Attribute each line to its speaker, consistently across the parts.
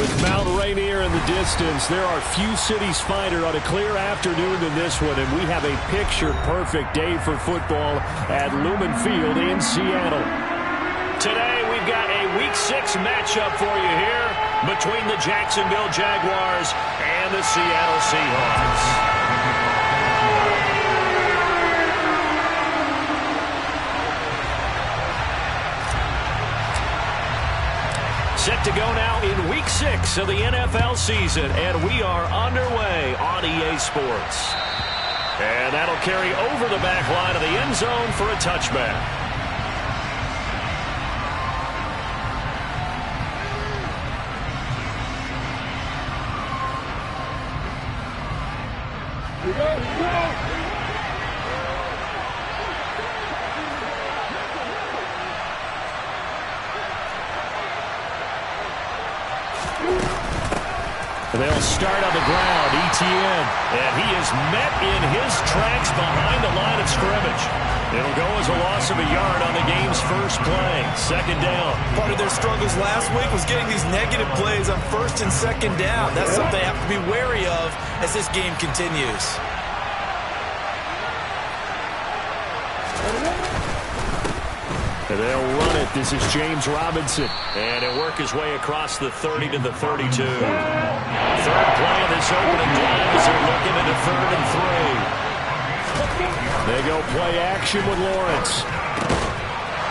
Speaker 1: With Mount Rainier in the distance, there are few cities finer on a clear afternoon than this one, and we have a picture-perfect day for football at Lumen Field in Seattle. Today, we've got a Week 6 matchup for you here between the Jacksonville Jaguars and the Seattle Seahawks. Set to go now in Week 6 of the NFL season, and we are underway on EA Sports. And that'll carry over the back line of the end zone for a touchback. They'll start on the ground, Etienne, and he is met in his tracks behind the line of scrimmage. It'll go as a loss of a yard on the game's first play. Second down.
Speaker 2: Part of their struggles last week was getting these negative plays on first and second down. That's something they have to be wary of as this game continues.
Speaker 1: And they'll run it. This is James Robinson. And he'll work his way across the 30 to the 32. Third play of this opening drive as they're looking at a 3rd and 3. They go play action with Lawrence.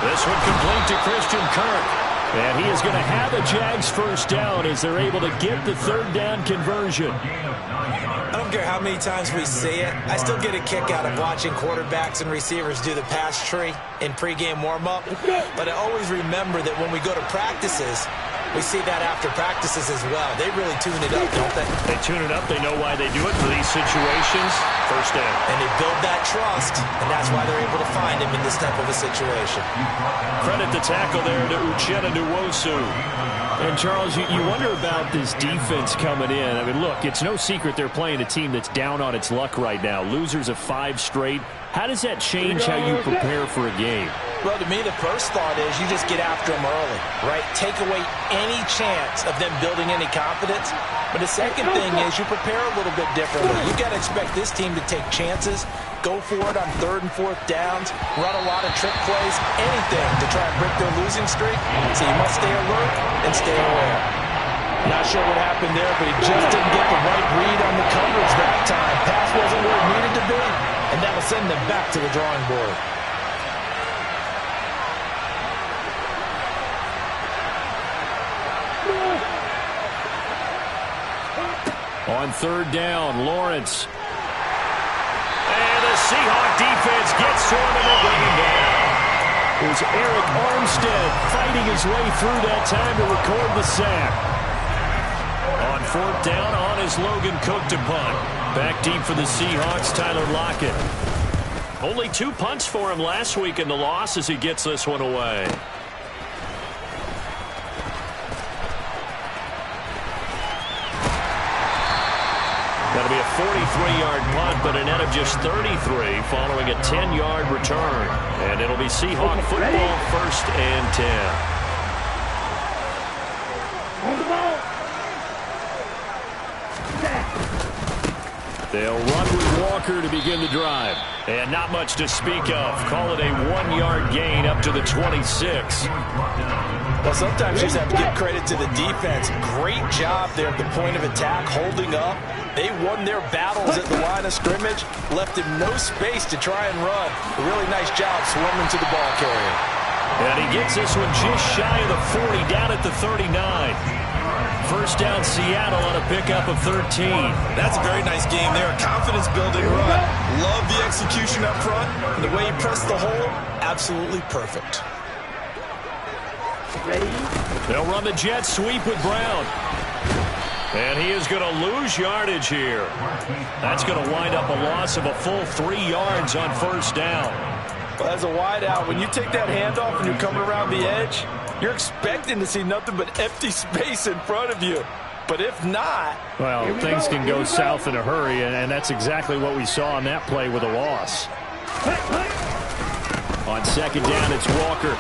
Speaker 1: This one complete to Christian Kirk. And he is going to have a Jags first down as they're able to get the 3rd down conversion.
Speaker 2: I don't care how many times we see it. I still get a kick out of watching quarterbacks and receivers do the pass tree in pregame warm-up. But I always remember that when we go to practices, we see that after practices as well. They really tune it up, don't they?
Speaker 1: They tune it up. They know why they do it for these situations. First down.
Speaker 2: And they build that trust, and that's why they're able to find him in this type of a situation.
Speaker 1: Credit the tackle there to Uchenna Nwosu. And, Charles, you wonder about this defense coming in. I mean, look, it's no secret they're playing a team that's down on its luck right now. Losers of 5 straight. How does that change how you prepare for a game?
Speaker 2: Well, to me, the first thought is you just get after them early, right? Take away any chance of them building any confidence. But the second thing is you prepare a little bit differently. You got to expect this team to take chances, go for it on 3rd and 4th downs, run a lot of trick plays, anything to try and break their losing streak. So you must stay alert and stay aware. Not sure what happened there, but he just didn't get the right read on the coverage that time. Pass wasn't where it needed to be, and that'll send them back to the drawing board.
Speaker 1: On 3rd down, Lawrence. And the Seahawk defense gets to him and they bring him down. Here's Eric Armstead fighting his way through that time to record the sack. On 4th down, on is Logan Cook to punt. Back deep for the Seahawks, Tyler Lockett. Only 2 punts for him last week in the loss as he gets this one away. That'll be a 43-yard punt, but a net of just 33 following a 10-yard return. And it'll be Seahawk football, 1st and 10. They'll run with Walker to begin the drive. And not much to speak of. Call it a 1-yard gain up to the 26.
Speaker 2: Well, sometimes you just have to give credit to the defense. Great job there at the point of attack, holding up. They won their battles at the line of scrimmage, left him no space to try and run. A really nice job swarming to the ball carrier.
Speaker 1: And he gets this one just shy of the 40, down at the 39. First down, Seattle on a pickup of 13.
Speaker 2: That's a very nice game there. Confidence-building run. Love the execution up front. And the way he pressed the hole, absolutely perfect.
Speaker 1: They'll run the jet sweep with Brown. And he is going to lose yardage here. That's going to wind up a loss of a full 3 yards on 1st down.
Speaker 2: Well, as a wideout, when you take that handoff and you're coming around the edge, you're expecting to see nothing but empty space in front of you. But if not...
Speaker 1: Well, things can go south in a hurry, and that's exactly what we saw on that play with a loss. On 2nd down, it's Walker.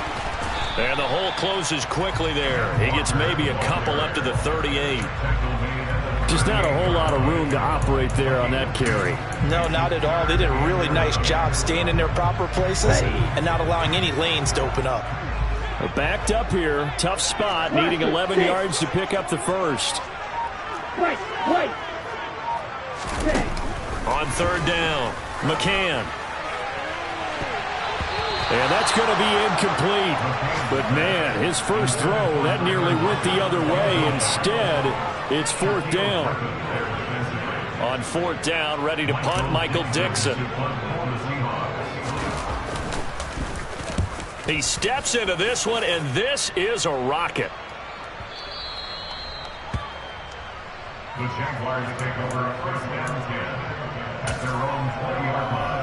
Speaker 1: And the hole closes quickly there. He gets maybe a couple up to the 38. Just not a whole lot of room to operate there on that carry.
Speaker 2: No, not at all. They did a really nice job staying in their proper places and not allowing any lanes to open up.
Speaker 1: They're backed up here. Tough spot, needing 11 yards to pick up the first. On third down, McCann. And that's going to be incomplete. But, man, his first throw, that nearly went the other way. Instead, it's fourth down. On fourth down, ready to punt, Michael Dixon. He steps into this one, and this is a rocket.
Speaker 3: The Jaguars take over a first down 10 at their own 20-yard line.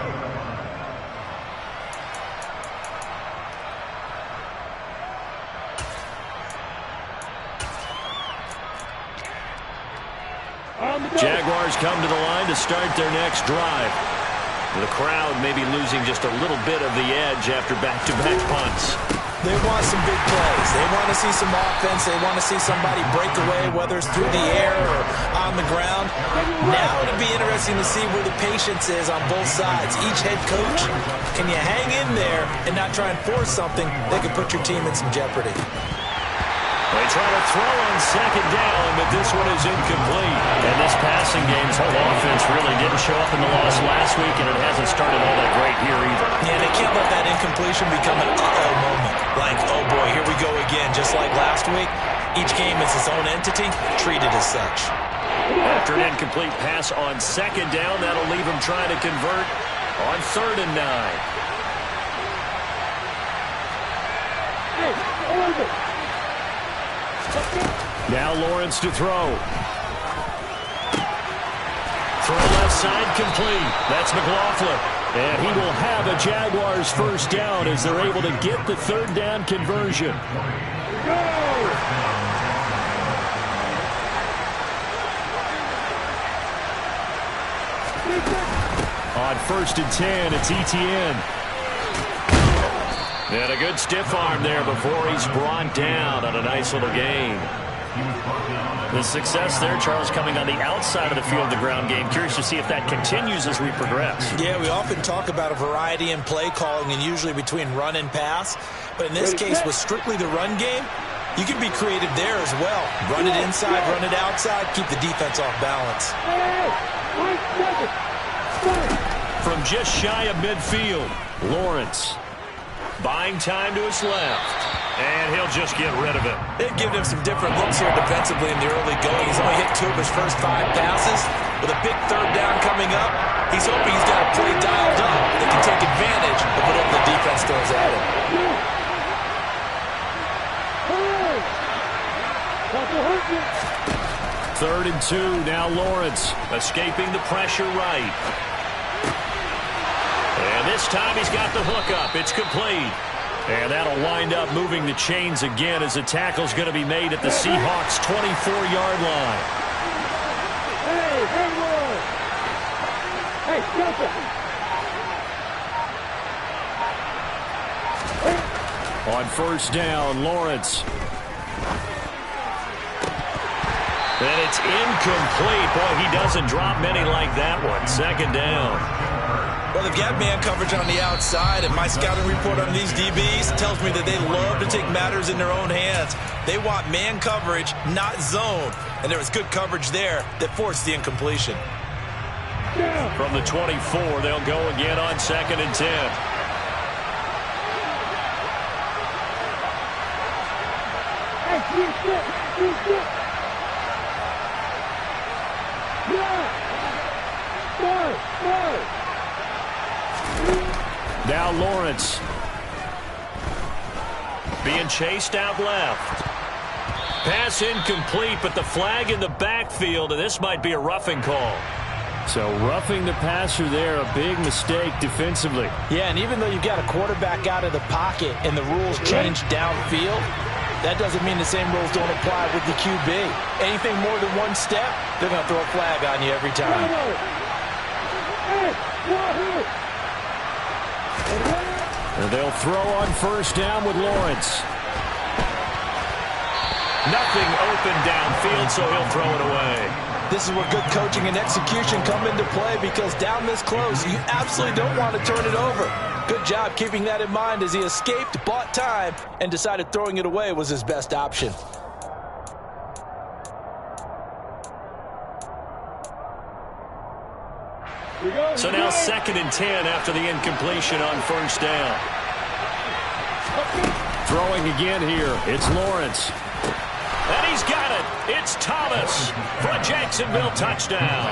Speaker 1: Jaguars come to the line to start their next drive. The crowd may be losing just a little bit of the edge after back-to-back punts.
Speaker 2: They want some big plays. They want to see some offense. They want to see somebody break away, whether it's through the air or on the ground. Now it'll be interesting to see where the patience is on both sides. Each head coach, can you hang in there and not try and force something that could put your team in some jeopardy?
Speaker 1: They try to throw on second down, but this one is incomplete. And this passing game's whole offense really didn't show up in the loss last week, and it hasn't started all that great here either.
Speaker 2: Yeah, they can't let that incompletion become an uh-oh moment. Like, oh boy, here we go again. Just like last week, each game is its own entity, treated as such.
Speaker 1: After an incomplete pass on second down, that'll leave him trying to convert on 3rd and 9. Now Lawrence to throw. Throw left side complete. That's McLaughlin. And he will have a Jaguars first down as they're able to get the 3rd down conversion. On 1st and 10, it's Etienne. And a good stiff arm there before he's brought down on a nice little gain. The success there, Charles, coming on the outside of the field, the ground game. Curious to see if that continues as we progress.
Speaker 2: Yeah, we often talk about a variety in play calling and usually between run and pass. But in this case, with strictly the run game, you can be creative there as well. Run it inside, run it outside, keep the defense off balance.
Speaker 1: From just shy of midfield, Lawrence buying time to his left. And he'll just get rid of it.
Speaker 2: They've given him some different looks here defensively in the early going. He's only hit 2 of his first 5 passes. With a big 3rd down coming up, he's hoping he's got a play dialed up that can take advantage of whatever the defense throws at him.
Speaker 1: 3rd and 2, now Lawrence escaping the pressure right. And this time he's got the hook up. It's complete. And that'll wind up moving the chains again as the tackle's going to be made at the Seahawks' 24-yard line. On 1st down, Lawrence. And it's incomplete. Boy, he doesn't drop many like that one. 2nd down.
Speaker 2: Well, they've got man coverage on the outside, and my scouting report on these DBs tells me that they love to take matters in their own hands. They want man coverage, not zone. And there was good coverage there that forced the incompletion.
Speaker 1: From the 24, they'll go again on 2nd and 10. Now Lawrence being chased out left. Pass incomplete, but the flag in the backfield, and this might be a roughing call. So roughing the passer there, a big mistake defensively.
Speaker 2: Yeah, and even though you've got a quarterback out of the pocket and the rules change downfield, that doesn't mean the same rules don't apply with the QB. Anything more than one step, they're going to throw a flag on you every time.
Speaker 1: And they'll throw on 1st down with Lawrence. Nothing open downfield, so he'll throw it away.
Speaker 2: This is where good coaching and execution come into play, because down this close, you absolutely don't want to turn it over. Good job keeping that in mind as he escaped, bought time, and decided throwing it away was his best option.
Speaker 1: So now 2nd and 10 after the incompletion on first down. Throwing again here, it's Lawrence. And he's got it. It's Thomas for a Jacksonville touchdown.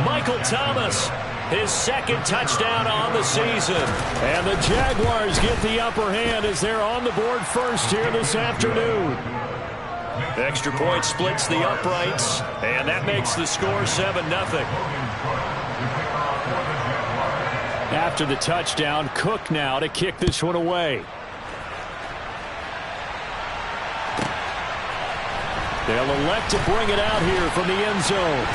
Speaker 1: Michael Thomas, his 2nd touchdown on the season. And the Jaguars get the upper hand as they're on the board first here this afternoon. Extra point splits the uprights, and that makes the score 7-0. After the touchdown, Cook now to kick this one away. They'll elect to bring it out here from the end zone.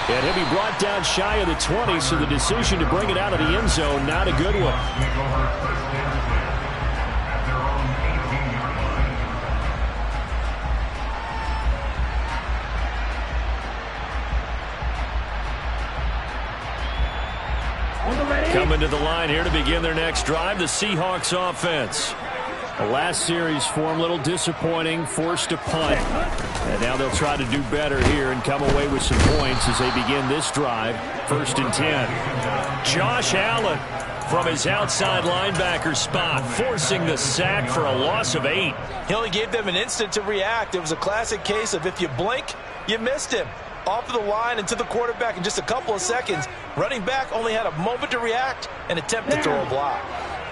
Speaker 1: And he'll be brought down shy of the 20, so the decision to bring it out of the end zone, not a good one. Coming to the line here to begin their next drive, the Seahawks offense. The last series for them, a little disappointing, forced a punt. And now they'll try to do better here and come away with some points as they begin this drive. 1st and 10. Josh Allen from his outside linebacker spot, forcing the sack for a loss of 8.
Speaker 2: He only gave them an instant to react. It was a classic case of if you blink, you missed him. Off of the line and to the quarterback in just a couple of seconds. Running back only had a moment to react and attempt to throw a block.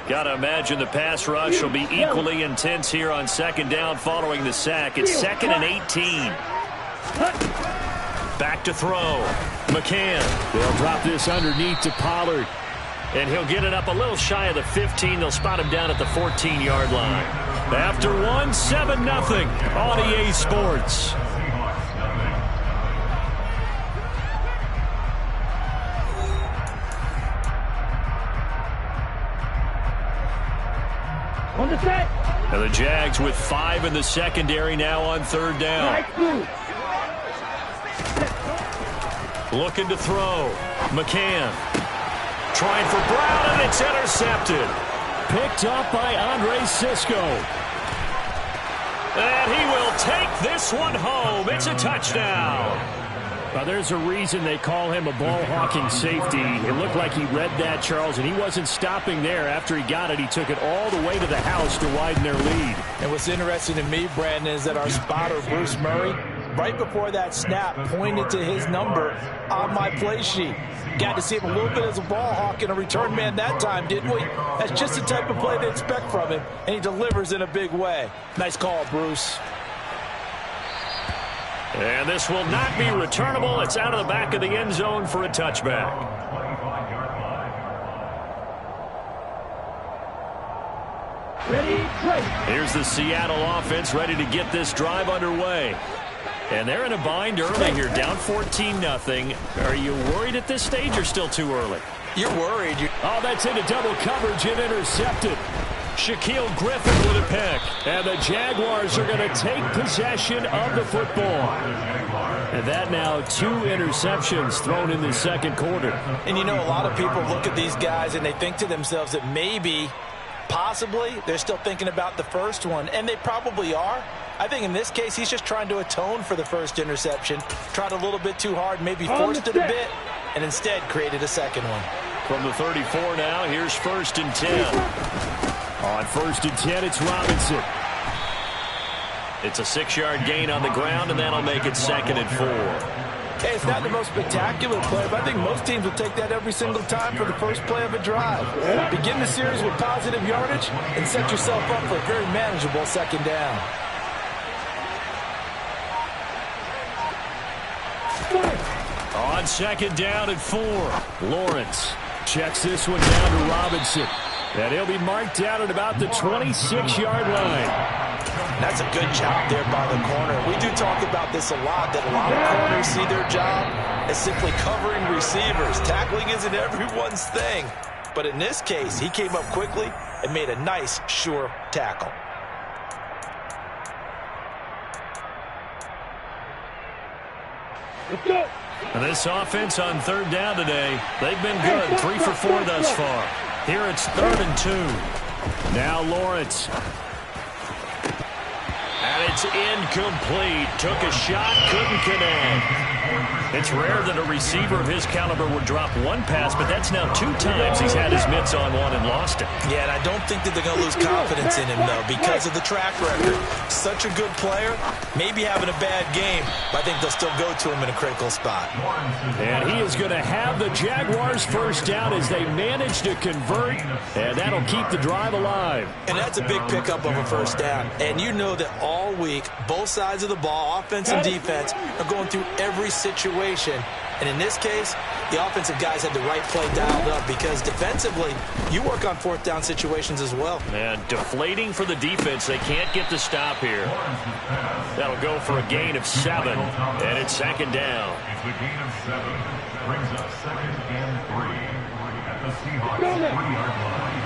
Speaker 1: Got to imagine the pass rush will be equally intense here on 2nd down following the sack. It's 2nd and 18. Back to throw. McCann. They'll drop this underneath to Pollard. And he'll get it up a little shy of the 15. They'll spot him down at the 14-yard line. After one, 7-0 on EA Sports. Now the Jags with 5 in the secondary now on 3rd down. Looking to throw. McCann. Trying for Brown, and it's intercepted. Picked up by Andre Sisco. And he will take this one home. It's a touchdown. Well, there's a reason they call him a ball-hawking safety. It looked like he read that, Charles, and he wasn't stopping there. After he got it, he took it all the way to the house to widen their lead. And what's interesting to me, Brandon, is that our spotter, Bruce Murray, right before that snap, pointed to his number on my play sheet. Got to see him a little bit as a ball hawk and a return man that time, didn't we? That's just the type of play they expect from him, and he delivers in a big way. Nice call, Bruce. And this will not be returnable. It's out of the back of the end zone for a touchback. Here's the Seattle offense ready to get this drive underway. And they're in a bind early here, down 14-0. Are you worried at this stage or still too early?
Speaker 2: You're worried.
Speaker 1: Oh, that's into double coverage and intercepted. Shaquille Griffin with a pick. And the Jaguars are going to take possession of the football. And that now 2 interceptions thrown in the 2nd quarter.
Speaker 2: And you know, a lot of people look at these guys and they think to themselves that maybe, possibly, they're still thinking about the first one. And they probably are. I think in this case, he's just trying to atone for the first interception. Tried a little bit too hard, maybe forced it a bit, and instead created a 2nd one.
Speaker 1: From the 34 now, here's 1st and 10. On 1st and 10, it's Robinson. It's a 6-yard gain on the ground, and that'll make it 2nd and 4.
Speaker 2: Hey, it's not the most spectacular play, but I think most teams will take that every single time for the first play of a drive. Begin the series with positive yardage and set yourself up for a very manageable 2nd down.
Speaker 1: On 2nd down and 4, Lawrence checks this one down to Robinson. And he'll be marked down at about the 26-yard line.
Speaker 2: That's a good job there by the corner. We do talk about this a lot, that a lot of corners see their job as simply covering receivers. Tackling isn't everyone's thing. But in this case, he came up quickly and made a nice, sure tackle.
Speaker 1: And this offense on third down today, they've been good. 3 for 4 thus far. Here it's 3rd and 2. Now Lawrence. And it's incomplete. Took a shot, couldn't connect. It's rare that a receiver of his caliber would drop one pass, but that's now 2 times he's had his mitts on one and lost it.
Speaker 2: Yeah, and I don't think that they're going to lose confidence in him, though, because of the track record. Such a good player, maybe having a bad game, but I think they'll still go to him in a critical spot.
Speaker 1: And he is going to have the Jaguars first down as they manage to convert, and that'll keep the drive alive.
Speaker 2: And that's a big pickup of a first down. And you know that all week, both sides of the ball, offense and defense, are going through every situation. And in this case, the offensive guys had the right play dialed up because defensively, you work on 4th down situations as well.
Speaker 1: And deflating for the defense. They can't get the stop here. That'll go for a gain of 7, and it's 2nd down.
Speaker 3: It's a gain of 7. Brings up 2nd and 3 at the Seahawks 3-yard line.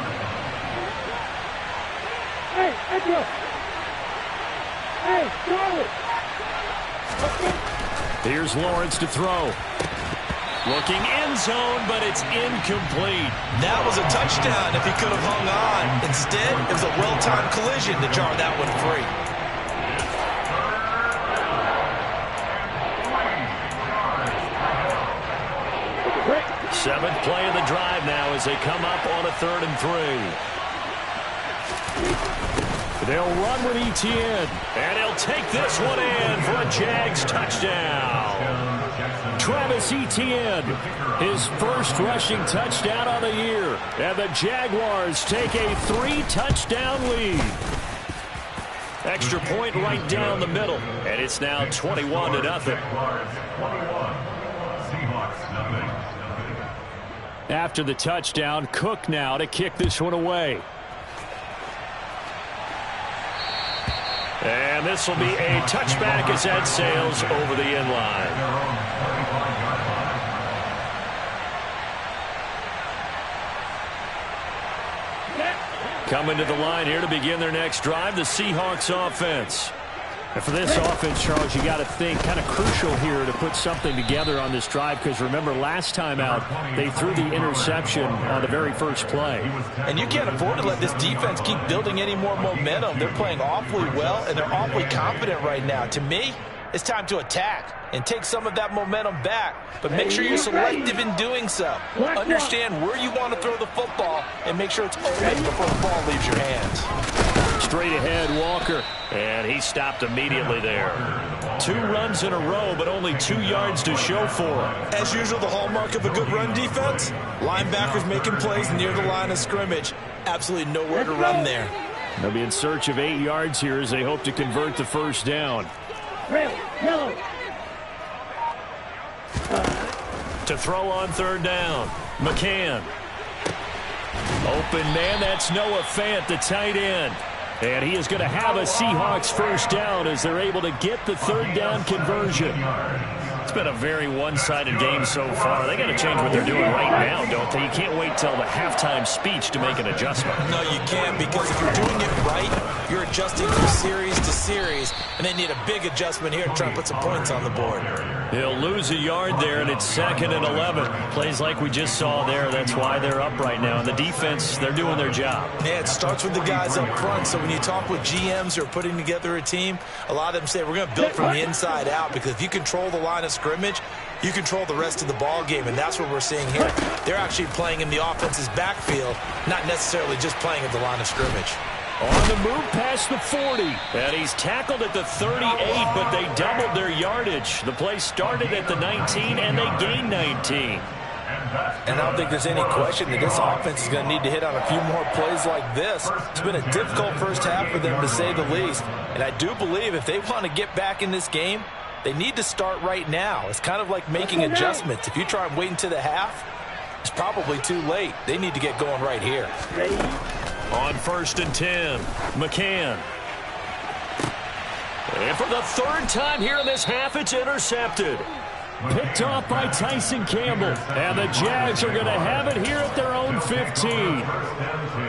Speaker 4: Hey, Edgar! Hey, Charlie!
Speaker 1: Here's Lawrence to throw. Looking end zone, but it's incomplete.
Speaker 2: That was a touchdown if he could have hung on. Instead, it was a well-timed collision to jar that one free.
Speaker 1: 7th play of the drive now as they come up on a 3rd and 3. They'll run with Etienne, and he'll take this one in for a Jags touchdown. Travis Etienne, his first rushing touchdown on the year, and the Jaguars take a 3-touchdown lead. Extra point right down the middle, and it's now 21-0. After the touchdown, Cook now to kick this one away. And this will be a touchback as that sails over the end line. Coming to the line here to begin their next drive, the Seahawks offense. And for this offense, Charles, you got to think kind of crucial here to put something together on this drive because remember last time out they threw the interception on the very first play.
Speaker 2: And you can't afford to let this defense keep building any more momentum. They're playing awfully well and they're awfully confident right now. To me, it's time to attack and take some of that momentum back, but make sure you're selective in doing so. Understand where you want to throw the football and make sure it's open before the ball leaves your hands.
Speaker 1: Straight ahead, Walker, and he stopped immediately there. 2 runs in a row, but only 2 yards to show for it.
Speaker 2: As usual, the hallmark of a good run defense, linebackers making plays near the line of scrimmage. Absolutely nowhere to run there.
Speaker 1: They'll be in search of 8 yards here as they hope to convert the first down. To throw on 3rd down, McCann. Open man, that's Noah Fant, the tight end. And he is going to have a Seahawks first down as they're able to get the 3rd down conversion. It's been a very one-sided game so far. They got to change what they're doing right now, don't they? You can't wait till the halftime speech to make an adjustment.
Speaker 2: No, you can't, because if you're doing it right, you're adjusting from series to series, and they need a big adjustment here to try and put some points on the board.
Speaker 1: He'll lose a yard there, and it's 2nd and 11. Plays like we just saw there. That's why they're up right now. And the defense, they're doing their job.
Speaker 2: Yeah, it starts with the guys up front. So when you talk with GMs who are putting together a team, a lot of them say we're going to build from the inside out, because if you control the line of scrimmage, you control the rest of the ball game, and that's what we're seeing here. They're actually playing in the offense's backfield, not necessarily just playing at the line of scrimmage.
Speaker 1: On the move past the 40, and he's tackled at the 38, but they doubled their yardage. The play started at the 19, and they gained 19.
Speaker 2: And I don't think there's any question that this offense is going to need to hit on a few more plays like this. It's been a difficult first half for them, to say the least. And I do believe if they want to get back in this game, they need to start right now. It's kind of like making adjustments. If you try and wait until the half, it's probably too late. They need to get going right here.
Speaker 1: On 1st and 10, McCann. And for the 3rd time here in this half, it's intercepted. Picked off by Tyson Campbell. And the Jags are going to have it here at their own 15.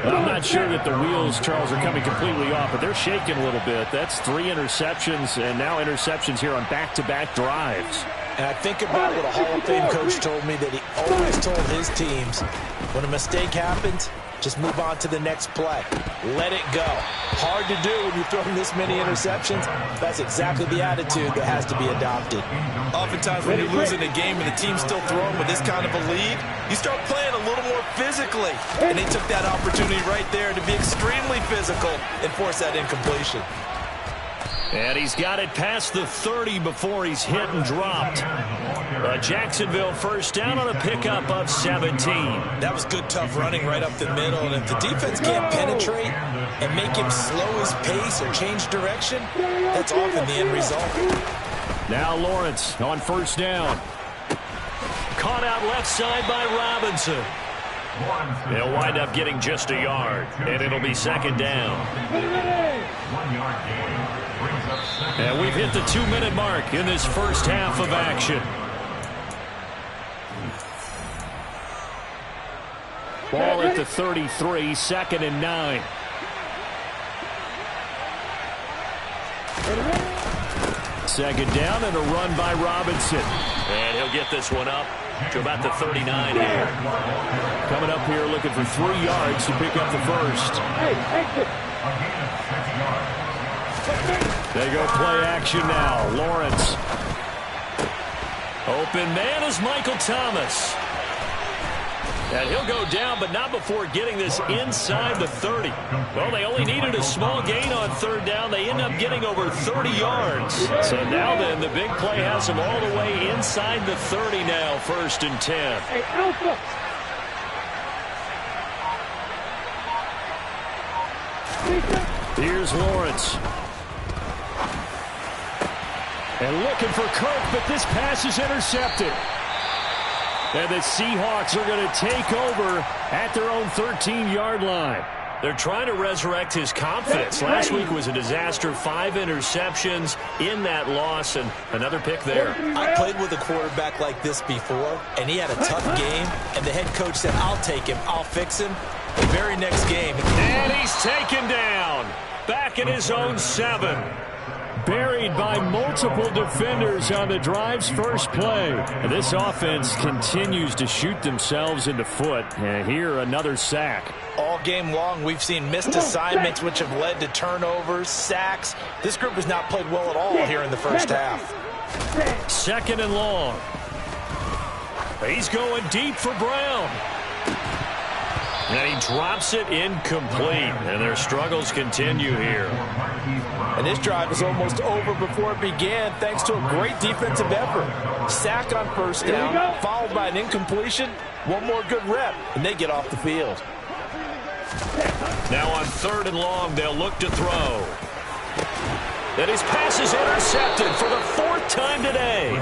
Speaker 1: I'm not sure that the wheels, Charles, are coming completely off, but they're shaking a little bit. That's 3 interceptions, and now interceptions here on back-to-back drives.
Speaker 2: And I think about what a Hall of Fame coach told me, that he always told his teams, when a mistake happens, just move on to the next play. Let it go. Hard to do when you're throwing this many interceptions. That's exactly the attitude that has to be adopted.
Speaker 5: Oftentimes when you're losing a game and the team's still throwing with this kind of a lead, you start playing a little more physically. And they took that opportunity right there to be extremely physical and force that incompletion.
Speaker 1: And he's got it past the 30 before he's hit and dropped. Jacksonville first down on a pickup of 17.
Speaker 2: That was good, tough running right up the middle. And if the defense can't penetrate and make him slow his pace or change direction, that's often the end result.
Speaker 1: Now Lawrence on first down. Caught out left side by Robinson. They'll wind up getting just a yard, and it'll be second down.
Speaker 3: 1 yard gain.
Speaker 1: And we've hit the 2-minute mark in this first half of action. Ball at the 33, 2nd and 9. Second down and a run by Robinson. And he'll get this one up to about the 39 here. Coming up here looking for 3 yards to pick up the first. They go play action now. Lawrence. Open man is Michael Thomas. And he'll go down, but not before getting this inside the 30. Well, they only needed a small gain on third down. They end up getting over 30 yards. So now then, the big play has them all the way inside the 30 now, 1st and 10.
Speaker 4: Hey, Alpha.
Speaker 1: Here's Lawrence. And looking for Kirk, but this pass is intercepted. And the Seahawks are going to take over at their own 13-yard line. They're trying to resurrect his confidence. Last week was a disaster. 5 interceptions in that loss, and another pick there.
Speaker 2: I played with a quarterback like this before, and he had a tough game, and the head coach said, I'll take him, I'll fix him. The very next game.
Speaker 1: And he's taken down. Back in his own 7. Buried by multiple defenders on the drive's first play. And this offense continues to shoot themselves in the foot. And here, another sack.
Speaker 2: All game long, we've seen missed assignments, which have led to turnovers, sacks. This group has not played well at all here in the first half.
Speaker 1: 2nd and long. He's going deep for Brown. And he drops it incomplete. And their struggles continue here.
Speaker 2: And this drive is almost over before it began, thanks to a great defensive effort. Sack on first down, followed by an incompletion. One more good rep, and they get off the field.
Speaker 1: Now on 3rd and long, they'll look to throw. And his pass is intercepted for the 4th time today.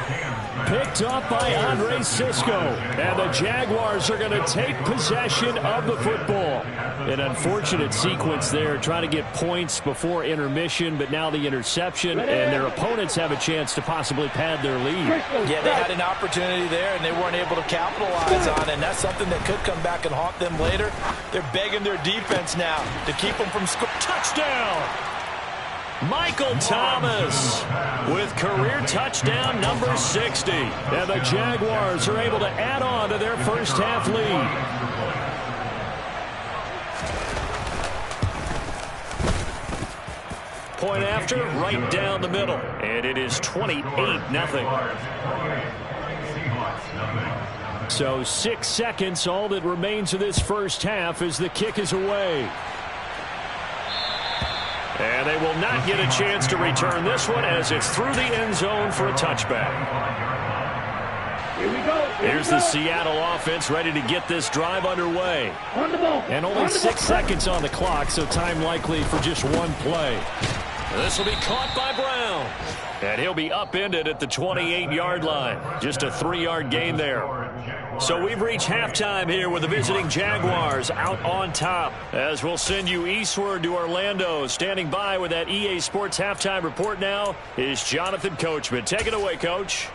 Speaker 1: Picked up by Andre Cisco. And the Jaguars are going to take possession of the football. An unfortunate sequence there, trying to get points before intermission, but now the interception, and their opponents have a chance to possibly pad their lead.
Speaker 2: Yeah, they had an opportunity there, and they weren't able to capitalize on it, and that's something that could come back and haunt them later. They're begging their defense now to keep them from scoring.
Speaker 1: Touchdown! Michael Thomas with career touchdown number 60. And the Jaguars are able to add on to their first half lead. Point after, right down the middle. And it is 28-0. So 6 seconds, all that remains of this first half as the kick is away. And they will not get a chance to return this one as it's through the end zone for a touchback.
Speaker 4: Here we go.
Speaker 1: Here's the Seattle offense ready to get this drive underway. And only 6 seconds on the clock, so time likely for just one play. This will be caught by Brown. And he'll be upended at the 28-yard line. Just a 3-yard gain there. So we've reached halftime here with the visiting Jaguars out on top. As we'll send you eastward to Orlando. Standing by with that EA Sports halftime report now is Jonathan Coachman. Take it away, Coach.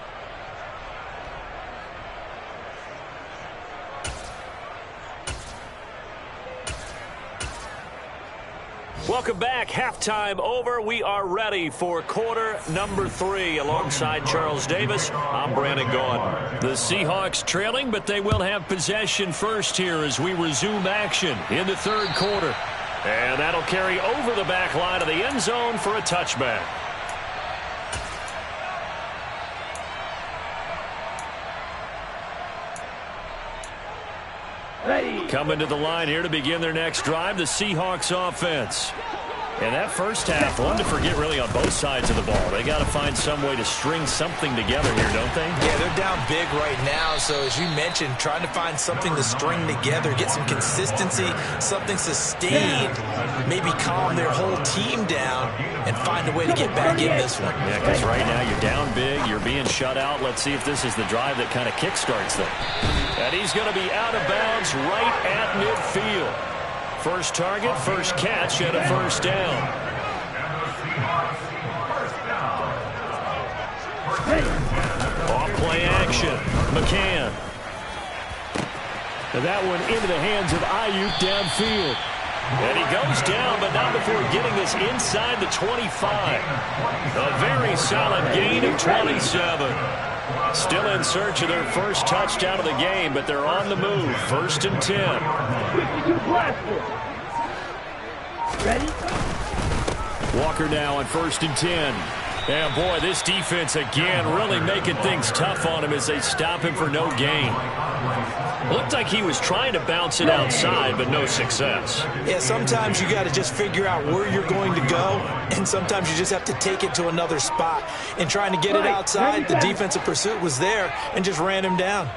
Speaker 1: Welcome back. Halftime over. We are ready for quarter number 3. Alongside Charles Davis, I'm Brandon Gaudin. The Seahawks trailing, but they will have possession first here as we resume action in the third quarter. And that'll carry over the back line of the end zone for a touchback. Coming to the line here to begin their next drive, the Seahawks offense. And that first half, one to forget really on both sides of the ball. They got to find some way to string something together here, don't they?
Speaker 2: Yeah, they're down big right now. So as you mentioned, trying to find something to string together, get some consistency, something sustained, maybe calm their whole team down and find a way to get back in this one.
Speaker 1: Yeah, because right now you're down big, you're being shut out. Let's see if this is the drive that kind of kickstarts them. And he's going to be out of bounds right at midfield. First target, first catch, and a first down. Off play action. McCann. And that one into the hands of Ayuk downfield. And he goes down, but not before getting this inside the 25. A very solid gain of 27. Still in search of their first touchdown of the game, but they're on the move. 1st and 10.
Speaker 4: Ready?
Speaker 1: Walker now on 1st and 10. And boy, this defense again really making things tough on him as they stop him for no gain. Looked like he was trying to bounce it outside, but no success.
Speaker 2: Yeah, sometimes you got to just figure out where you're going to go, and sometimes you just have to take it to another spot. And trying to get it outside, the defensive pursuit was there and just ran him down.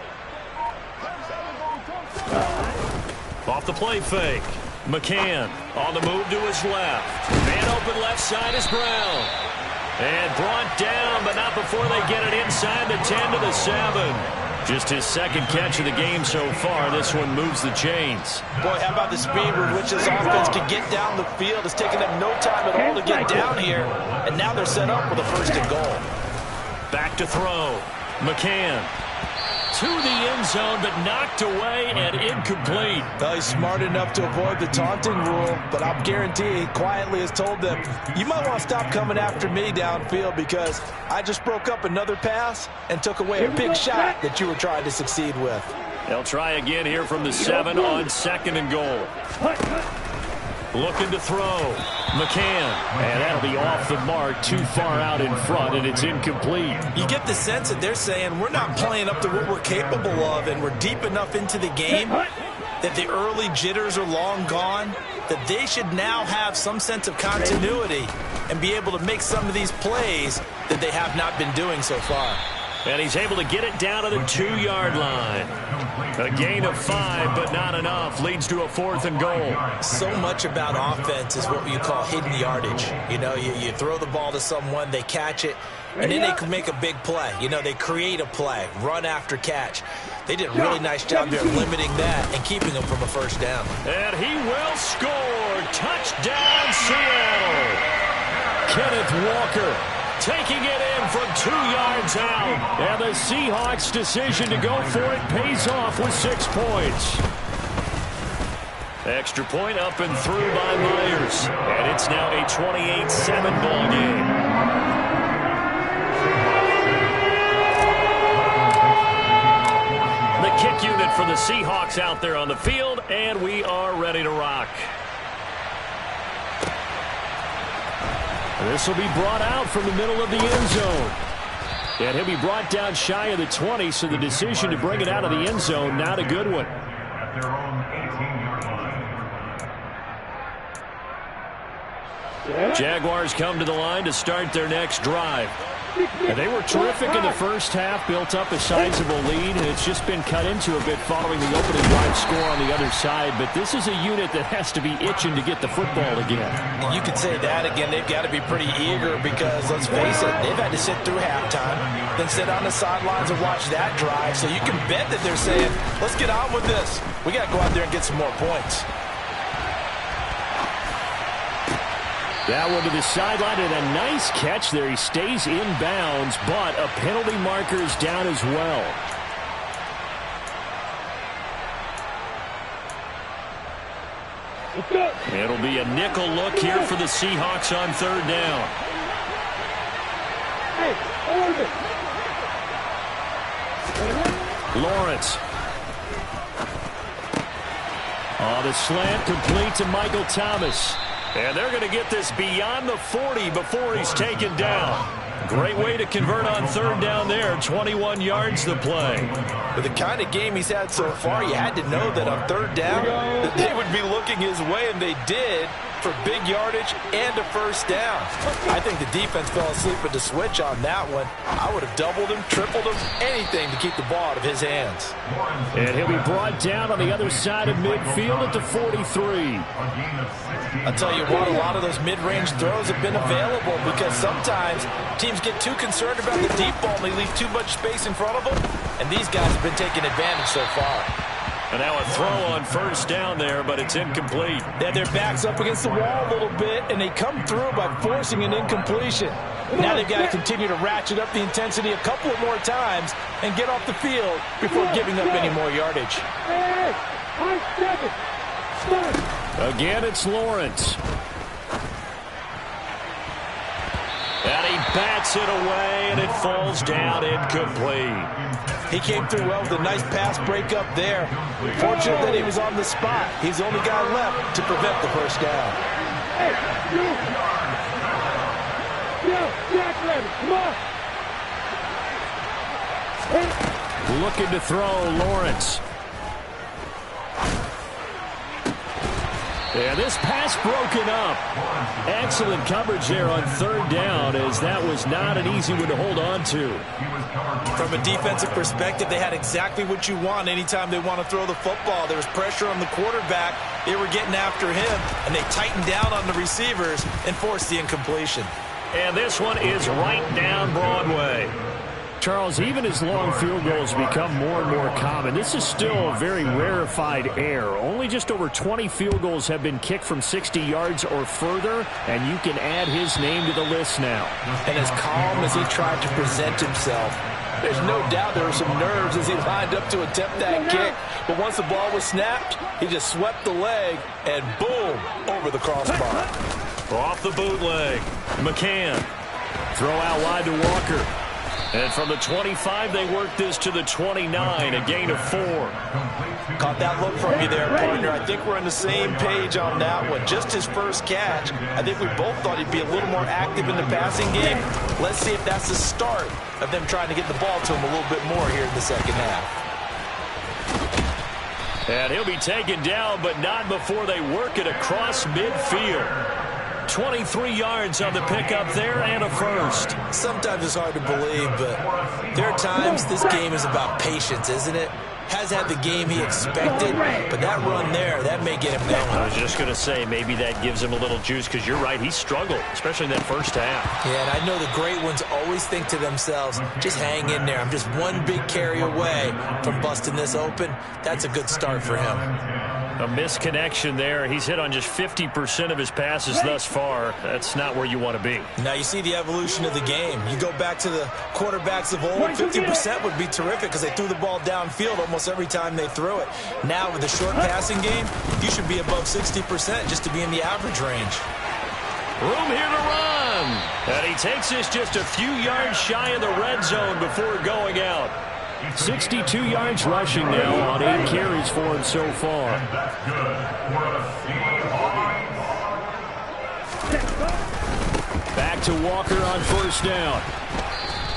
Speaker 1: Off the play fake. McCann on the move to his left. Man open left side is Brown. And brought down, but not before they get it inside the 10 to the 7. Just his second catch of the game so far. This one moves the chains.
Speaker 2: Boy, how about the speed with which this offense can get down the field? It's taken them no time at all to get down here. And now they're set up with a 1st and goal.
Speaker 1: Back to throw. McCann. To the end zone, but knocked away and incomplete.
Speaker 2: Well, he's smart enough to avoid the taunting rule, but I'll guarantee he quietly has told them, you might want to stop coming after me downfield because I just broke up another pass and took away a big shot that you were trying to succeed with.
Speaker 1: They'll try again here from the 7 on 2nd and goal. Looking to throw. McCann. And that'll be off the mark, too far out in front, and it's incomplete.
Speaker 2: You get the sense that they're saying we're not playing up to what we're capable of, and we're deep enough into the game that the early jitters are long gone, that they should now have some sense of continuity and be able to make some of these plays that they have not been doing so far.
Speaker 1: And he's able to get it down to the 2-yard line. A gain of 5, but not enough. Leads to a 4th and goal.
Speaker 2: So much about offense is what you call hidden yardage. You know, you throw the ball to someone, they catch it, and then they can make a big play. You know, they create a play, run after catch. They did a really nice job there limiting that and keeping them from a 1st down.
Speaker 1: And he will score. Touchdown, Seattle. Kenneth Walker taking it in from 2 yards out. And the Seahawks' decision to go for it pays off with 6 points. Extra point up and through by Myers. And it's now a 28-7 ball game. The kick unit for the Seahawks out there on the field, and we are ready to rock. This will be brought out from the middle of the end zone. And he'll be brought down shy of the 20, so the decision to bring it out of the end zone, not a good one.
Speaker 3: At their own 18-yard line.
Speaker 1: Jaguars come to the line to start their next drive. And they were terrific in the first half, built up a sizable lead, and it's just been cut into a bit following the opening drive score on the other side. But this is a unit that has to be itching to get the football again.
Speaker 2: You could say that again. They've got to be pretty eager because, let's face it, they've had to sit through halftime, then sit on the sidelines and watch that drive. So you can bet that they're saying, let's get on with this. We got to go out there and get some more points.
Speaker 1: That one to the sideline, and a nice catch there. He stays in bounds, but a penalty marker is down as well. It'll be a nickel look here for the Seahawks on third down. Lawrence. On the slant, complete to Michael Thomas. And they're going to get this beyond the 40 before he's taken down. Great way to convert on third down there. 21 yards to play.
Speaker 2: With the kind of game he's had so far, you had to know that on third down, that they would be looking his way, and they did, for big yardage and a first down. I think the defense fell asleep with the switch on that one. I would have doubled him, tripled him, anything to keep the ball out of his hands.
Speaker 1: And he'll be brought down on the other side of midfield at the 43.
Speaker 2: I'll tell you what, a lot of those mid-range throws have been available because sometimes teams get too concerned about the deep ball and they leave too much space in front of them, and these guys have been taking advantage so far.
Speaker 1: And now a throw on first down there, but it's incomplete.
Speaker 2: They have their backs up against the wall a little bit, and they come through by forcing an incompletion. Now they've got to continue to ratchet up the intensity a couple of more times and get off the field before giving up any more yardage.
Speaker 1: Again, it's Lawrence. And he bats it away, and it falls down incomplete.
Speaker 2: He came through well with a nice pass breakup there. Fortunate that he was on the spot. He's the only guy left to prevent the first down.
Speaker 1: Looking to throw, Lawrence. And this pass broken up. Excellent coverage there on third down, as that was not an easy one to hold on to.
Speaker 2: From a defensive perspective, they had exactly what you want anytime they want to throw the football. There was pressure on the quarterback. They were getting after him, and they tightened down on the receivers and forced the incompletion.
Speaker 1: And this one is right down Broadway. Charles, even as long field goals become more and more common, this is still a very rarefied air. Only just over 20 field goals have been kicked from 60 yards or further, and you can add his name to the list now.
Speaker 2: And as calm as he tried to present himself, there's no doubt there were some nerves as he lined up to attempt that kick. But once the ball was snapped, he just swept the leg, and boom, over the crossbar.
Speaker 1: Off the bootleg. McCann. Throw out wide to Walker. And from the 25, they work this to the 29, a gain of 4.
Speaker 2: Caught that look from you there, partner. I think we're on the same page on that one. Just his first catch. I think we both thought he'd be a little more active in the passing game. Let's see if that's the start of them trying to get the ball to him a little bit more here in the second half.
Speaker 1: And he'll be taken down, but not before they work it across midfield. 23 yards on the pickup there and a first.
Speaker 2: Sometimes it's hard to believe, but there are times this game is about patience, isn't it? Has had the game he expected, but that run there, that may get him going.
Speaker 1: I was just going to say, maybe that gives him a little juice, because you're right, he struggled, especially in that first half.
Speaker 2: Yeah, and I know the great ones always think to themselves, just hang in there. I'm just one big carry away from busting this open. That's a good start for him.
Speaker 1: A misconnection there. He's hit on just 50% of his passes thus far. That's not where you want to be.
Speaker 2: Now you see the evolution of the game. You go back to the quarterbacks of old, 50% would be terrific because they threw the ball downfield almost every time they threw it. Now with the short passing game, you should be above 60% just to be in the average range.
Speaker 1: Room here to run. And he takes this just a few yards shy of the red zone before going out. 62 yards rushing now on 8 carries for him so far.
Speaker 3: And that's good for the Seahawks.
Speaker 1: Back to Walker on first down.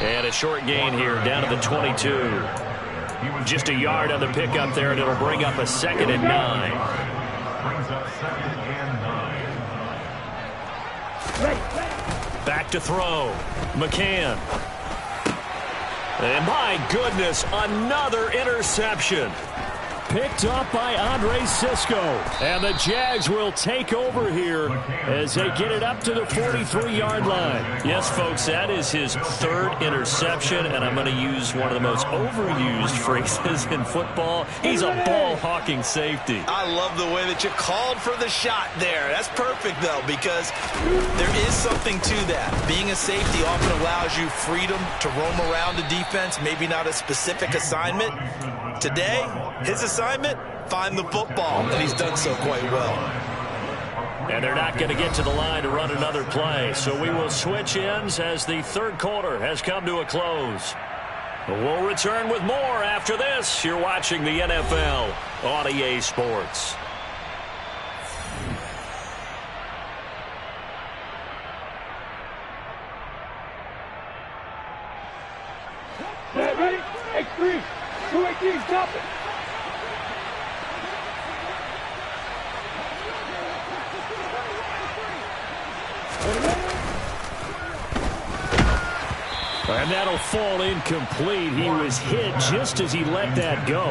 Speaker 1: And a short gain here down to the 22. Just a yard on the pickup there, and it'll bring up a 2nd and 9.
Speaker 3: Brings up 2nd and 9.
Speaker 1: Back to throw. McCann. And my goodness, another interception. Picked up by Andre Sisco. And the Jags will take over here as they get it up to the 43-yard line. Yes, folks, that is his 3rd interception, and I'm going to use one of the most overused phrases in football. He's a ball-hawking safety.
Speaker 5: I love the way that you called for the shot there. That's perfect, though, because there is something to that. Being a safety often allows you freedom to roam around the defense, maybe not a specific assignment. Today, his assignment, find the football, and he's done so quite well.
Speaker 1: And they're not going to get to the line to run another play. So we will switch ends as the third quarter has come to a close. We'll return with more after this. You're watching the NFL on EA Sports.
Speaker 4: Ready? X3. 218, stop it.
Speaker 1: And that'll fall incomplete. He was hit just as he let that go.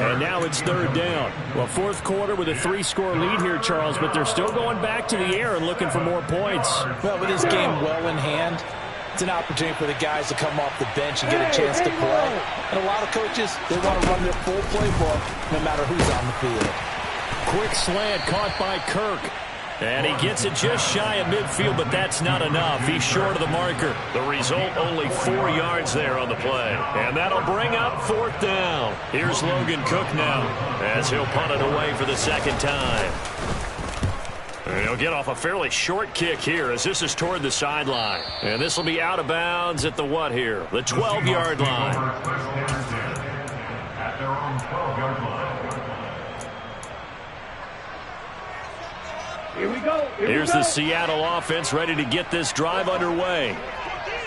Speaker 1: And now it's third down. Well, fourth quarter with a 3-score lead here, Charles, but they're still going back to the air and looking for more points.
Speaker 2: Well, with this game well in hand, it's an opportunity for the guys to come off the bench and get a chance to play. And a lot of coaches, they want to run their full playbook no matter who's on the field.
Speaker 1: Quick slant caught by Kirk. And he gets it just shy of midfield, but that's not enough. He's short of the marker. The result, only 4 yards there on the play. And that'll bring up fourth down. Here's Logan Cook now as he'll punt it away for the second time. And he'll get off a fairly short kick here as this is toward the sideline. And this will be out of bounds at the what here? The 12-yard line.
Speaker 3: At their own 12-yard line.
Speaker 4: Here we go.
Speaker 1: Here's the Seattle offense ready to get this drive underway.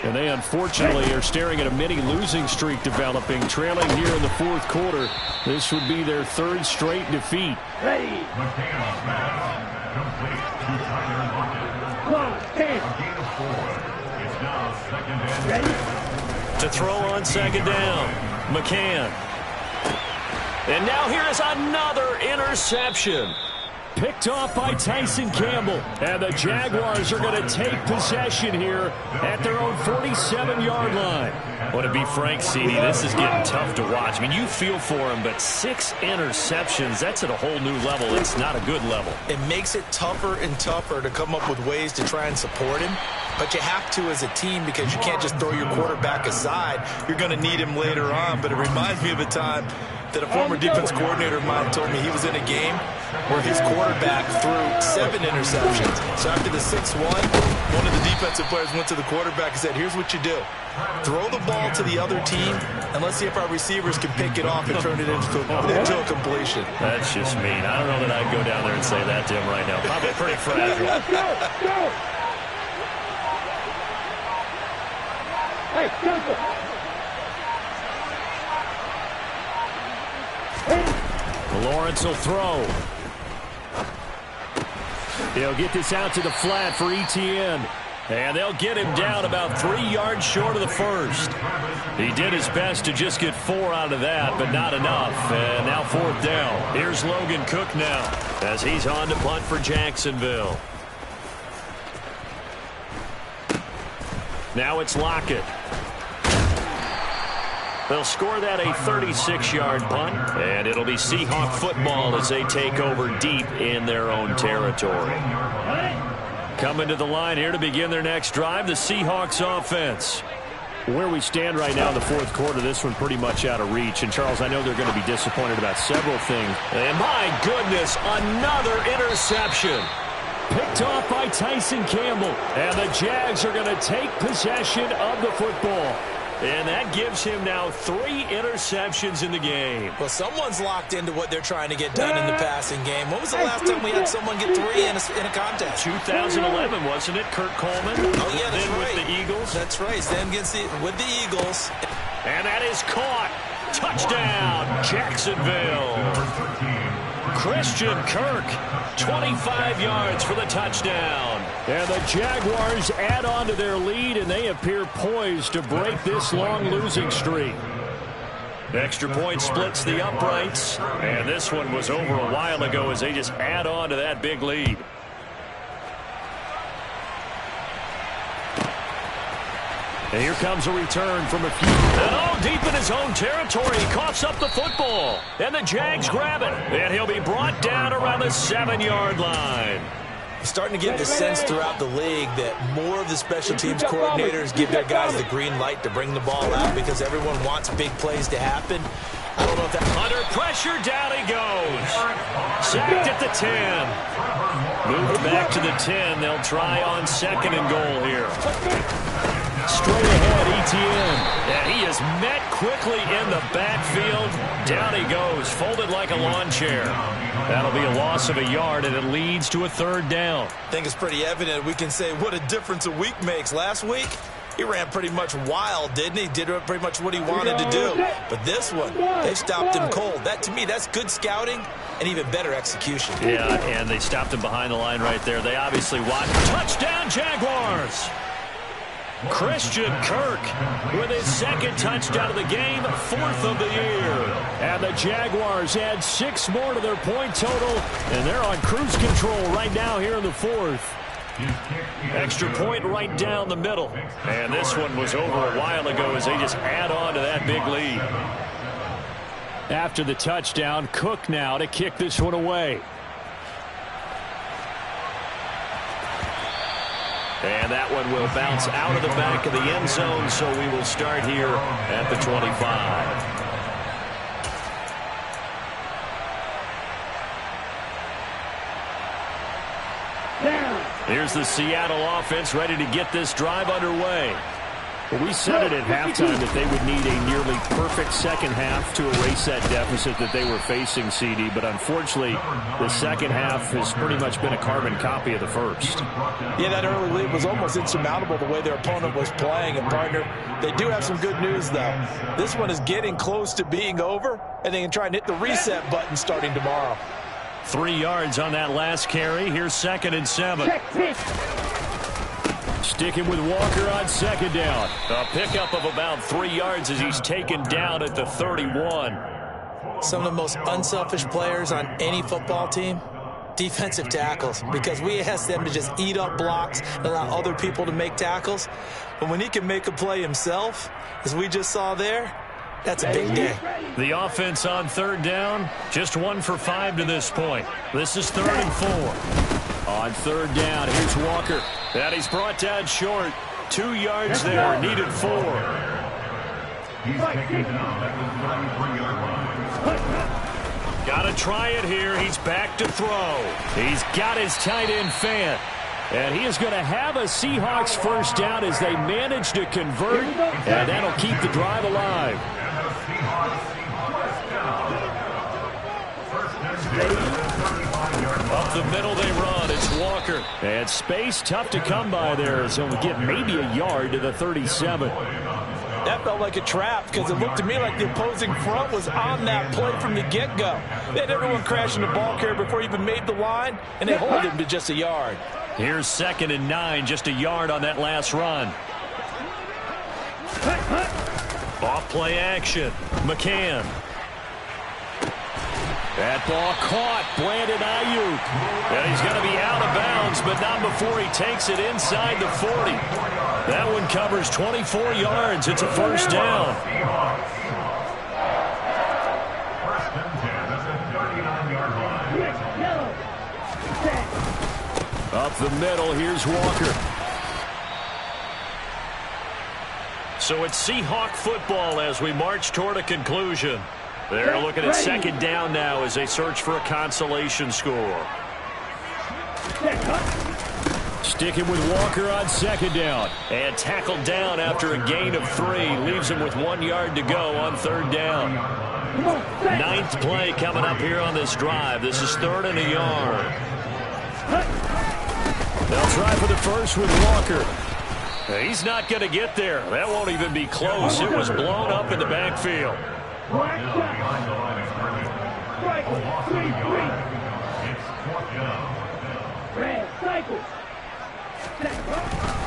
Speaker 1: And they unfortunately are staring at a mini losing streak developing, trailing here in the fourth quarter. This would be their third straight defeat.
Speaker 4: Ready.
Speaker 3: McCann's pass complete to Tyler Lockett.
Speaker 4: Close. 10.
Speaker 3: A gain of 4. It's now second and
Speaker 4: Ready.
Speaker 1: To throw on second down, McCann. And now here is another interception. Picked off by Tyson Campbell. And the Jaguars are going to take possession here at their own 47-yard line. Well, to be frank, CD, this is getting tough to watch. I mean, you feel for him, but 6 interceptions, that's at a whole new level. It's not a good level.
Speaker 5: It makes it tougher and tougher to come up with ways to try and support him. But you have to as a team because you can't just throw your quarterback aside. You're going to need him later on. But it reminds me of a time that a former defense coordinator of mine told me he was in a game where his quarterback threw 7 interceptions. So after the 6th one of the defensive players went to the quarterback and said, here's what you do. Throw the ball to the other team, and let's see if our receivers can pick it off and turn it into a completion.
Speaker 1: That's just mean. I don't know that I'd go down there and say that to him right now. Probably pretty fragile.
Speaker 4: Go. Hey, Temple.
Speaker 1: Lawrence will throw. He'll get this out to the flat for Etienne. And they'll get him down about 3 yards short of the first. He did his best to just get 4 out of that, but not enough. And now fourth down. Here's Logan Cook now as he's on to punt for Jacksonville. Now it's Lockett. They'll score that a 36-yard punt, and it'll be Seahawk football as they take over deep in their own territory. Coming to the line here to begin their next drive, the Seahawks offense. Where we stand right now in the fourth quarter, this one pretty much out of reach. And, Charles, I know they're going to be disappointed about several things. And, my goodness, another interception. Picked off by Tyson Campbell. And the Jags are going to take possession of the football. And that gives him now 3 interceptions in the game.
Speaker 2: Well, someone's locked into what they're trying to get done in the passing game. When was the last time we had someone get 3 in a contest?
Speaker 1: 2011, wasn't it? Kurt Coleman.
Speaker 2: Oh, yeah, that's
Speaker 1: then
Speaker 2: right.
Speaker 1: With the Eagles.
Speaker 2: That's right. Then with the Eagles.
Speaker 1: And that is caught. Touchdown, Jacksonville. Christian Kirk, 25 yards for the touchdown. And the Jaguars add on to their lead, and they appear poised to break this long losing streak. Extra point splits the uprights, and this one was over a while ago as they just add on to that big lead. And here comes a return from a few. And deep in his own territory, he coughs up the football. And the Jags grab it. And he'll be brought down around the 7-yard line.
Speaker 2: Starting to get the sense throughout the league that more of the special teams coordinators give their guys the green light to bring the ball out because everyone wants big plays to happen. I don't know if that...
Speaker 1: Under pressure, down he goes. Sacked at the 10. Moved back to the 10. They'll try on 2nd and goal here. Straight ahead, Etienne. And he is met quickly in the backfield. Down he goes, folded like a lawn chair. That'll be a loss of a yard, and it leads to a 3rd down.
Speaker 5: I think it's pretty evident. We can say what a difference a week makes. Last week, he ran pretty much wild, didn't he? Did pretty much what he wanted to do. But this one, they stopped him cold. That, to me, that's good scouting and even better execution.
Speaker 1: Yeah, and they stopped him behind the line right there. They obviously watched. Touchdown, Jaguars! Christian Kirk with his 2nd touchdown of the game, 4th of the year. And the Jaguars add 6 more to their point total, and they're on cruise control right now here in the 4th. Extra point right down the middle. And this one was over a while ago as they just add on to that big lead. After the touchdown, Cook now to kick this one away. And that one will bounce out of the back of the end zone, so we will start here at the 25. Here's the Seattle offense ready to get this drive underway. Well, we said it at halftime that they would need a nearly perfect second half to erase that deficit that they were facing, CD. But unfortunately, the second half has pretty much been a carbon copy of the first.
Speaker 2: Yeah, that early lead was almost insurmountable the way their opponent was playing. And, partner, they do have some good news, though. This one is getting close to being over, and they can try and hit the reset button starting tomorrow.
Speaker 1: 3 yards on that last carry. Here's 2nd and 7. Sticking with Walker on 2nd down. A pickup of about 3 yards as he's taken down at the 31.
Speaker 2: Some of the most unselfish players on any football team, defensive tackles, because we ask them to just eat up blocks and allow other people to make tackles. But when he can make a play himself, as we just saw there, that's a big day.
Speaker 1: The offense on 3rd down, just 1 for 5 to this point. This is 3rd and 4. On 3rd down, here's Walker. And he's brought down short. 2 yards there, needed 4.
Speaker 3: He's taken down at the 33-yard line.
Speaker 1: Got to try it here. He's back to throw. He's got his tight end Fant. And he is going to have a Seahawks 1st down as they manage to convert. And that'll keep the drive alive. Up the middle they run. It's Walker. And space tough to come by there. So we get maybe a yard to the 37.
Speaker 2: That felt like a trap because it looked to me like the opposing front was on that play from the get-go. They had everyone crashing the ball carrier before he even made the line, and they hold him to just a yard.
Speaker 1: Here's 2nd and 9, just a yard on that last run. Off play action. McCann. That ball caught. Brandon Ayuk. And he's going to be out of bounds, but not before he takes it inside the 40. That one covers 24 yards. It's a 1st down. Up the middle, here's Walker. So it's Seahawk football as we march toward a conclusion. They're looking at 2nd down now as they search for a consolation score. Sticking with Walker on 2nd down. And tackled down after a gain of 3. Leaves him with 1 yard to go on 3rd down. 9th play coming up here on this drive. This is 3rd and a yard. They'll try for the 1st with Walker. He's not going to get there. That won't even be close. It was blown up in the backfield.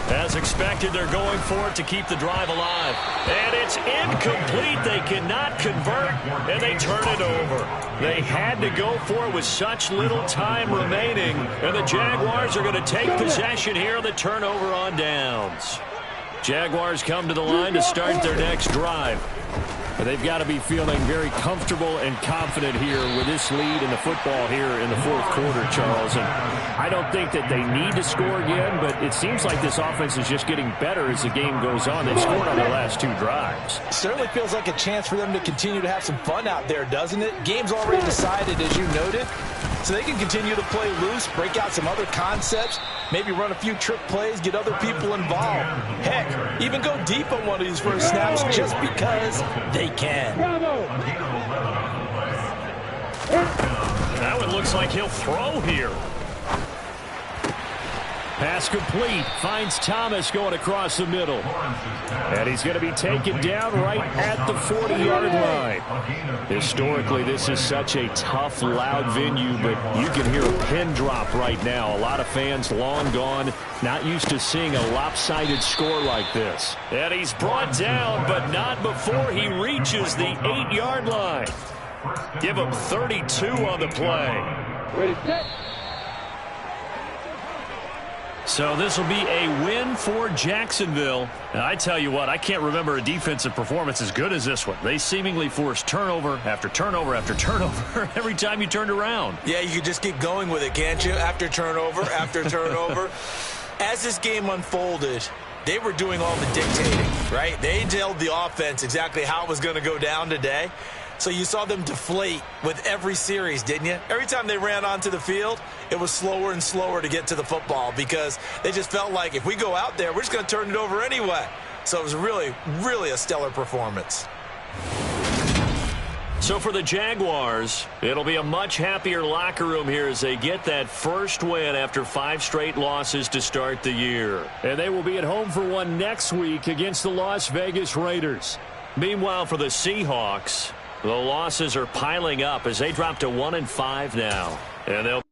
Speaker 1: As expected, they're going for it to keep the drive alive. And it's incomplete. They cannot convert, and they turn it over. They had to go for it with such little time remaining. And the Jaguars are going to take possession here on the turnover on downs. Jaguars come to the line to start their next drive. But they've got to be feeling very comfortable and confident here with this lead in the football here in the 4th quarter, Charles. And I don't think that they need to score again, but it seems like this offense is just getting better as the game goes on. They've scored on their last 2 drives.
Speaker 2: Certainly feels like a chance for them to continue to have some fun out there, doesn't it? Game's already decided, as you noted. so they can continue to play loose, break out some other concepts, maybe run a few trick plays, get other people involved. Heck, even go deep on one of these first snaps just because they can.
Speaker 1: Now it looks like he'll throw here. Pass complete. Finds Thomas going across the middle. And he's going to be taken down right at the 40-yard line. Historically, this is such a tough, loud venue, but you can hear a pin drop right now. A lot of fans long gone, not used to seeing a lopsided score like this. And he's brought down, but not before he reaches the 8-yard line. Give him 32 on the play.
Speaker 4: Ready, set.
Speaker 1: So this will be a win for Jacksonville. And I tell you what, I can't remember a defensive performance as good as this one. They seemingly forced turnover after turnover after turnover every time you turned around.
Speaker 2: Yeah, you could just keep going with it, can't you? After turnover, after turnover. As this game unfolded, they were doing all the dictating, right? They told the offense exactly how it was going to go down today. So you saw them deflate with every series, didn't you? Every time they ran onto the field, it was slower and slower to get to the football because they just felt like if we go out there, we're just going to turn it over anyway. So it was really, really a stellar performance.
Speaker 1: So for the Jaguars, it'll be a much happier locker room here as they get that first win after 5 straight losses to start the year. And they will be at home for one next week against the Las Vegas Raiders. Meanwhile, for the Seahawks, the losses are piling up as they drop to 1-5 now. And they'll